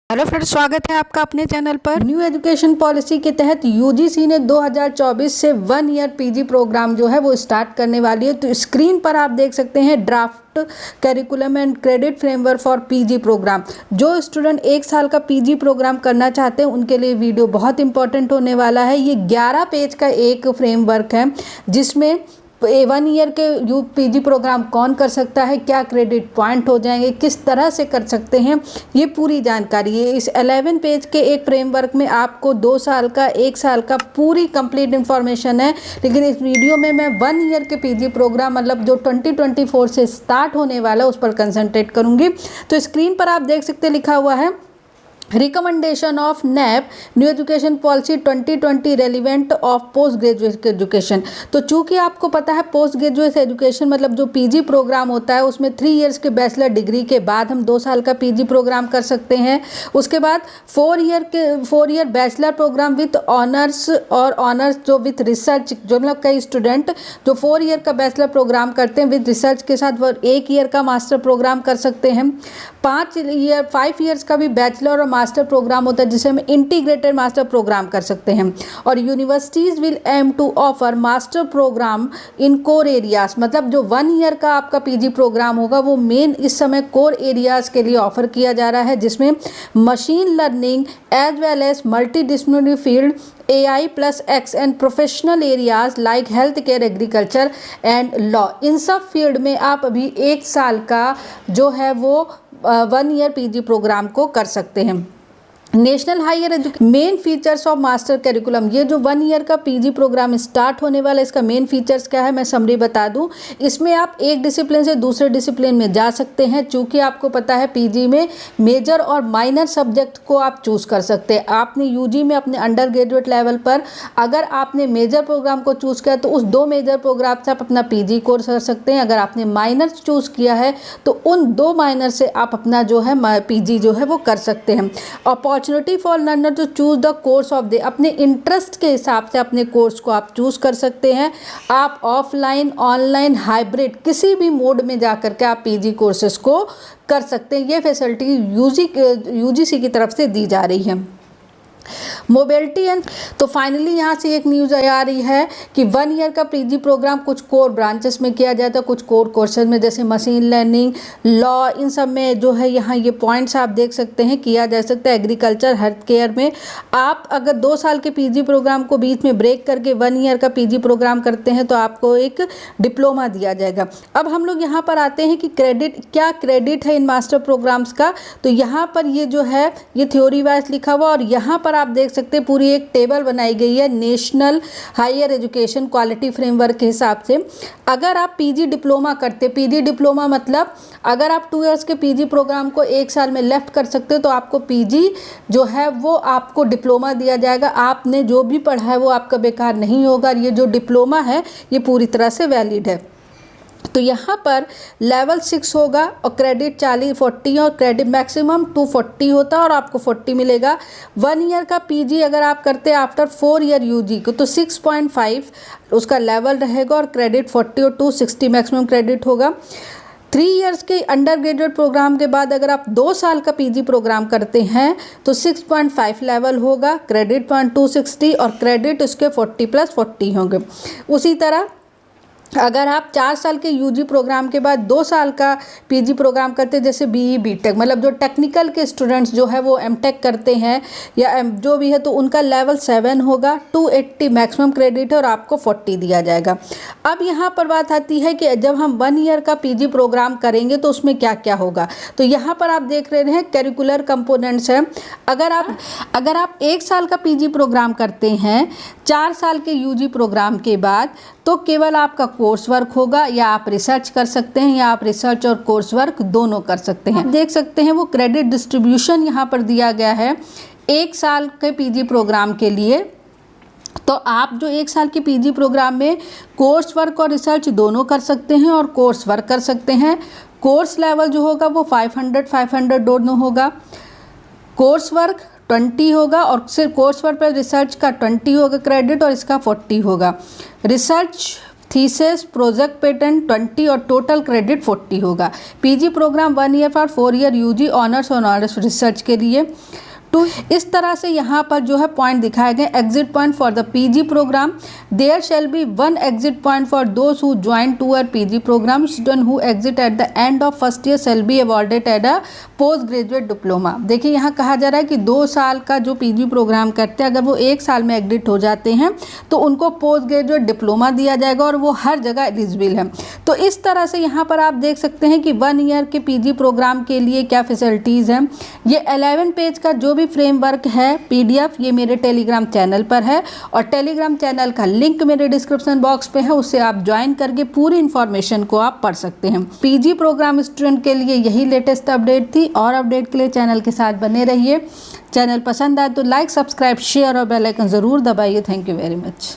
Hello friends, स्वागत है आपका अपने चैनल पर। न्यू एजुकेशन पॉलिसी के तहत यूजीसी ने 2024 से 1 ईयर पीजी प्रोग्राम जो है वो स्टार्ट करने वाली है। तो स्क्रीन पर आप देख सकते हैं draft curriculum and credit framework for PG programme. जो स्टूडेंट 1 साल का पीजी प्रोग्राम करना चाहते हैं उनके लिए वीडियो बहुत इंपॉर्टेंट होने वाला है। ये 11 पेज का एक फ्रेमवर्क है जिसमें 1 ईयर के यू पीजी प्रोग्राम कौन कर सकता है, क्या क्रेडिट पॉइंट हो जाएंगे, किस तरह से कर सकते हैं, ये पूरी जानकारी है। इस 11 पेज के एक फ्रेमवर्क में आपको 2 साल का 1 साल का पूरी कंप्लीट इन्फॉर्मेशन है। लेकिन इस वीडियो में मैं 1 ईयर के पीजी प्रोग्राम मतलब जो 2024 से स्टार्ट होने वाला है उस पर कंसंट्रेट करूँगी। तो स्क्रीन पर आप देख सकते लिखा हुआ है recommendation of nap new education policy 2020 relevant of post graduate education. तो चूंकि आपको पता है पोस्ट ग्रेजुएट एजुकेशन मतलब जो पीजी प्रोग्राम होता है उसमें 3 इयर्स के बैचलर डिग्री के बाद हम 2 साल का पीजी प्रोग्राम कर सकते हैं। उसके बाद 4 year bachelor programme with honours और ऑनर्स जो विथ रिसर्च, जो मतलब कई स्टूडेंट जो 4 ईयर का बैचलर प्रोग्राम करते हैं विथ रिसर्च के साथ वो 1 ईयर का मास्टर प्रोग्राम कर सकते हैं। 5 ईयर्स का भी बैचलर और मास्टर प्रोग्राम होता है जिसे हम इंटीग्रेटेड मास्टर प्रोग्राम कर सकते हैं। और universities will aim to offer master programme in core areas, मतलब जो 1 ईयर का आपका पीजी प्रोग्राम होगा वो मेन इस समय कोर एरियाज के लिए ऑफर किया जा रहा है, जिसमें machine learning as well as multi disciplinary field AI+X and professional areas like health care, agriculture and law. इन सब फील्ड में आप अभी 1 साल का जो है वो 1 ईयर पीजी प्रोग्राम को कर सकते हैं। National higher education main features of master curriculum, ये जो 1 ईयर का पीजी प्रोग्राम स्टार्ट होने वाला है इसका मेन फीचर्स क्या है मैं समरी बता दूं। इसमें आप एक डिसिप्लिन से दूसरे डिसिप्लिन में जा सकते हैं। चूंकि आपको पता है पीजी में मेजर और माइनर सब्जेक्ट को आप चूज कर सकते हैं। आपने यूजी में अपने अंडर ग्रेजुएट लेवल पर अगर आपने मेजर प्रोग्राम को चूज किया तो उस 2 मेजर प्रोग्राम से आप अपना पीजी कोर्स कर सकते हैं। अगर आपने माइनर चूज किया है तो उन 2 माइनर से आप अपना जो है पीजी जो है वो कर सकते हैं। Opportunity for learner to choose the course of the, अपने इंटरेस्ट के हिसाब से अपने कोर्स को आप चूज कर सकते हैं। आप ऑफलाइन, ऑनलाइन, हाइब्रिड किसी भी मोड में जाकर के आप पीजी कोर्सेज को कर सकते हैं। ये फैसिलिटी यूजीसी की तरफ से दी जा रही है। मोबिलिटी एंड तो फाइनली यहाँ से एक न्यूज़ आ रही है कि 1 ईयर का पीजी प्रोग्राम कुछ कोर ब्रांचेस में किया जाता है, कुछ कोर कोर्सेज में जैसे मशीन लर्निंग, लॉ, इन सब में जो है यहाँ ये पॉइंट्स आप देख सकते हैं किया जा सकता है। एग्रीकल्चर, हेल्थ केयर में आप अगर 2 साल के पीजी प्रोग्राम को बीच में ब्रेक करके 1 ईयर का पीजी प्रोग्राम करते हैं तो आपको एक डिप्लोमा दिया जाएगा। अब हम लोग यहाँ पर आते हैं कि क्या क्रेडिट है इन मास्टर प्रोग्राम्स का। तो यहाँ पर ये जो है ये थ्योरी वाइज लिखा हुआ और यहाँ पर आप देख सकते हैं पूरी एक टेबल बनाई गई है national higher education quality framework के हिसाब से। अगर आप पीजी डिप्लोमा करते, पीजी डिप्लोमा मतलब अगर आप 2 इयर्स के पीजी प्रोग्राम को 1 साल में लेफ्ट कर सकते हो तो आपको पीजी जो है वो आपको डिप्लोमा दिया जाएगा। आपने जो भी पढ़ा है वो आपका बेकार नहीं होगा। ये जो डिप्लोमा है ये पूरी तरह से वैलिड है। तो यहाँ पर लेवल 6 होगा और क्रेडिट 40 और क्रेडिट मैक्सिमम 240 होता है और आपको 40 मिलेगा। 1 ईयर का पीजी अगर आप करते हैं आफ्टर 4 ईयर यूजी को तो 6.5 उसका लेवल रहेगा और क्रेडिट 40 और 260 मैक्सिमम क्रेडिट होगा। 3 इयर्स के अंडर ग्रेजुएट प्रोग्राम के बाद अगर आप 2 साल का पीजी प्रोग्राम करते हैं तो 6.5 लेवल होगा, क्रेडिट 260 और क्रेडिट उसके 40+40 होंगे। उसी तरह अगर आप 4 साल के यूजी प्रोग्राम के बाद 2 साल का पीजी प्रोग्राम करते हैं जैसे बीई बीटेक मतलब जो टेक्निकल के स्टूडेंट्स जो है वो एमटेक करते हैं या जो भी है तो उनका लेवल 7 होगा, 280 मैक्सिमम क्रेडिट है और आपको 40 दिया जाएगा। अब यहाँ पर बात आती है कि जब हम 1 ईयर का पीजी प्रोग्राम करेंगे तो उसमें क्या क्या होगा। तो यहाँ पर आप देख रहे हैं करिकुलर कंपोनेंट्स हैं। अगर आप 1 साल का पीजी प्रोग्राम करते हैं 4 साल के यूजी प्रोग्राम के बाद तो केवल आपका कोर्स वर्क होगा या आप रिसर्च कर सकते हैं या आप रिसर्च और कोर्स वर्क दोनों कर सकते हैं। देख सकते हैं वो क्रेडिट डिस्ट्रीब्यूशन यहाँ पर दिया गया है 1 साल के पीजी प्रोग्राम के लिए। तो आप जो 1 साल के पीजी प्रोग्राम में कोर्स वर्क और रिसर्च दोनों कर सकते हैं और कोर्स वर्क कर सकते हैं। कोर्स लेवल जो होगा वो 500 दोनों होगा। कोर्स वर्क 20 होगा और सिर्फ कोर्स वर्क पर रिसर्च का 20 होगा क्रेडिट और इसका 40 होगा। रिसर्च थीसिस, प्रोजेक्ट, पेटेंट 20 और टोटल क्रेडिट 40 होगा। PG programme 1 year for 4 year UG honours और ऑनर्स रिसर्च के लिए। तो इस तरह से यहाँ पर जो है पॉइंट दिखाए गए। Exit point for the PG programme, there shall be 1 exit point for those who join to our PG programme. Student who exit at the end of first year shall be awarded at a post graduate diploma. देखिए यहाँ कहा जा रहा है कि 2 साल का जो पीजी प्रोग्राम करते हैं, अगर वो 1 साल में एग्जिट हो जाते हैं तो उनको पोस्ट ग्रेजुएट डिप्लोमा दिया जाएगा और वो हर जगह एलिजिबल है। तो इस तरह से यहाँ पर आप देख सकते हैं कि 1 ईयर के पीजी प्रोग्राम के लिए क्या फैसिलिटीज़ हैं। ये 11 पेज का जो भी फ्रेमवर्क है पीडीएफ, ये मेरे टेलीग्राम चैनल पर है और टेलीग्राम चैनल का लिंक मेरे डिस्क्रिप्शन बॉक्स पे है, उससे आप ज्वाइन करके पूरी इन्फॉर्मेशन को आप पढ़ सकते हैं। पीजी प्रोग्राम स्टूडेंट के लिए यही लेटेस्ट अपडेट थी और अपडेट के लिए चैनल के साथ बने रहिए। चैनल पसंद आए तो लाइक, सब्सक्राइब, शेयर और बेल आइकन ज़रूर दबाइए। Thank you very much.